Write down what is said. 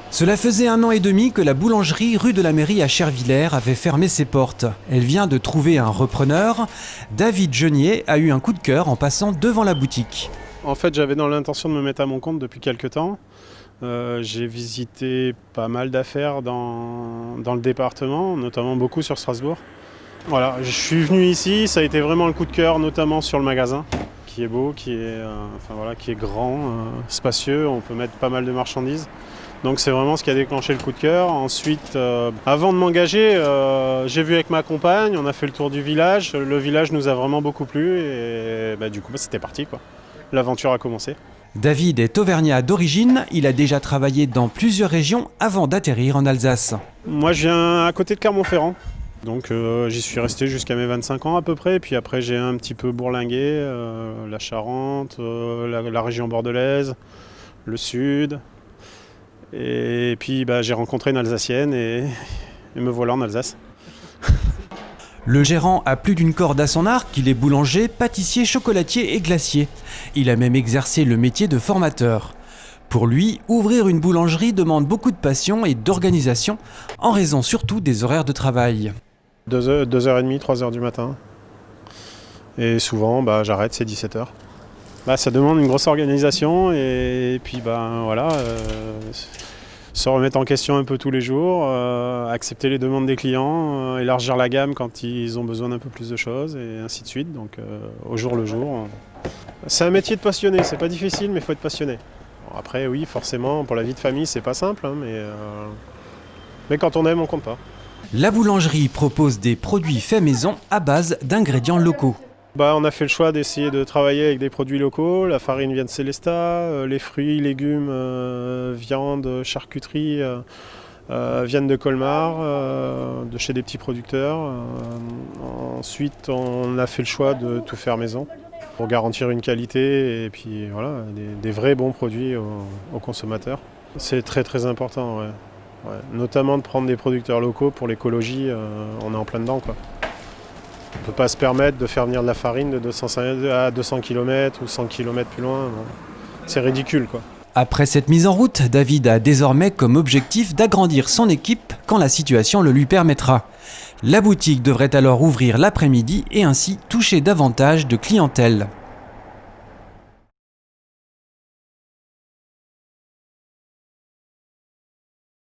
Cela faisait 1 an et demi que la boulangerie rue de la Mairie à Chervillers avait fermé ses portes. Elle vient de trouver un repreneur. David Genier a eu un coup de cœur en passant devant la boutique. En fait, j'avais dans l'intention de me mettre à mon compte depuis quelques temps. J'ai visité pas mal d'affaires dans le département, notamment beaucoup sur Strasbourg. Voilà, je suis venu ici, ça a été vraiment le coup de cœur, notamment sur le magasin, qui est beau, qui est grand, spacieux, on peut mettre pas mal de marchandises. Donc c'est vraiment ce qui a déclenché le coup de cœur. Ensuite, avant de m'engager, j'ai vu avec ma compagne, on a fait le tour du village. Le village nous a vraiment beaucoup plu et du coup c'était parti quoi. L'aventure a commencé. David est auvergnat d'origine, il a déjà travaillé dans plusieurs régions avant d'atterrir en Alsace. Moi je viens à côté de Clermont-Ferrand, donc j'y suis resté jusqu'à mes 25 ans à peu près. Et puis après j'ai un petit peu bourlingué, la Charente, la région bordelaise, le sud. Et puis j'ai rencontré une Alsacienne et me voilà en Alsace. Le gérant a plus d'une corde à son arc, il est boulanger, pâtissier, chocolatier et glacier. Il a même exercé le métier de formateur. Pour lui, ouvrir une boulangerie demande beaucoup de passion et d'organisation, en raison surtout des horaires de travail. 2h30, 3h du matin. Et souvent, j'arrête, c'est 17h. Ça demande une grosse organisation et puis se remettre en question un peu tous les jours, accepter les demandes des clients, élargir la gamme quand ils ont besoin d'un peu plus de choses et ainsi de suite. Donc au jour le jour. C'est un métier de passionné, c'est pas difficile mais il faut être passionné. Bon, après oui, forcément, pour la vie de famille c'est pas simple, mais quand on aime on compte pas. La boulangerie propose des produits faits maison à base d'ingrédients locaux. On a fait le choix d'essayer de travailler avec des produits locaux. La farine vient de Célestat, les fruits, légumes, viande, charcuterie viennent de Colmar, de chez des petits producteurs. Ensuite, on a fait le choix de tout faire maison pour garantir une qualité et puis voilà, des vrais bons produits aux consommateurs. C'est très très important, ouais. Ouais. Notamment de prendre des producteurs locaux pour l'écologie, on est en plein dedans quoi. On ne peut pas se permettre de faire venir de la farine de 200 km ou 100 km plus loin. Bon. C'est ridicule quoi. Après cette mise en route, David a désormais comme objectif d'agrandir son équipe quand la situation le lui permettra. La boutique devrait alors ouvrir l'après-midi et ainsi toucher davantage de clientèle.